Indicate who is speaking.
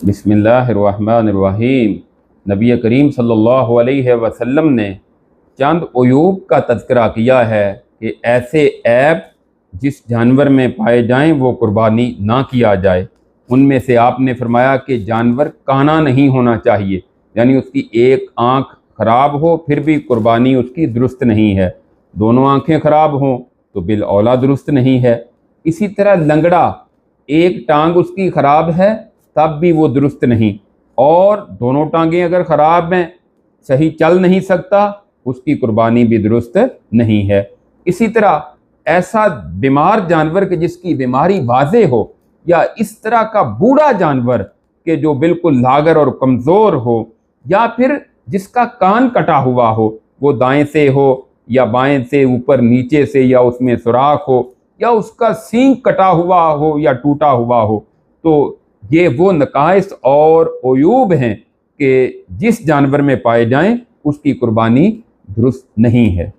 Speaker 1: बिस्मिल्लाहिर्रहमानिर्रहीम। नबी करीम सल्लल्लाहु अलैहि वसल्लम ने चंद अयूब का तज़किरा किया है कि ऐसे ऐब जिस जानवर में पाए जाएं वो कुर्बानी ना किया जाए। उनमें से आपने फरमाया कि जानवर काना नहीं होना चाहिए, यानी उसकी एक आँख ख़राब हो फिर भी कुर्बानी उसकी दुरुस्त नहीं है, दोनों आँखें ख़राब हों तो बिल औला दुरुस्त नहीं है। इसी तरह लंगड़ा, एक टांग उसकी ख़राब है तब भी वो दुरुस्त नहीं, और दोनों टांगें अगर ख़राब हैं, सही चल नहीं सकता, उसकी कुर्बानी भी दुरुस्त नहीं है। इसी तरह ऐसा बीमार जानवर कि जिसकी बीमारी वाज़े हो, या इस तरह का बूढ़ा जानवर कि जो बिल्कुल लागर और कमज़ोर हो, या फिर जिसका कान कटा हुआ हो, वो दाएं से हो या बाएं से, ऊपर नीचे से, या उसमें सुराख हो, या उसका सींग कटा हुआ हो या टूटा हुआ हो, तो ये वो नकाइस और अयूब हैं कि जिस जानवर में पाए जाएं उसकी कुर्बानी दुरुस्त नहीं है।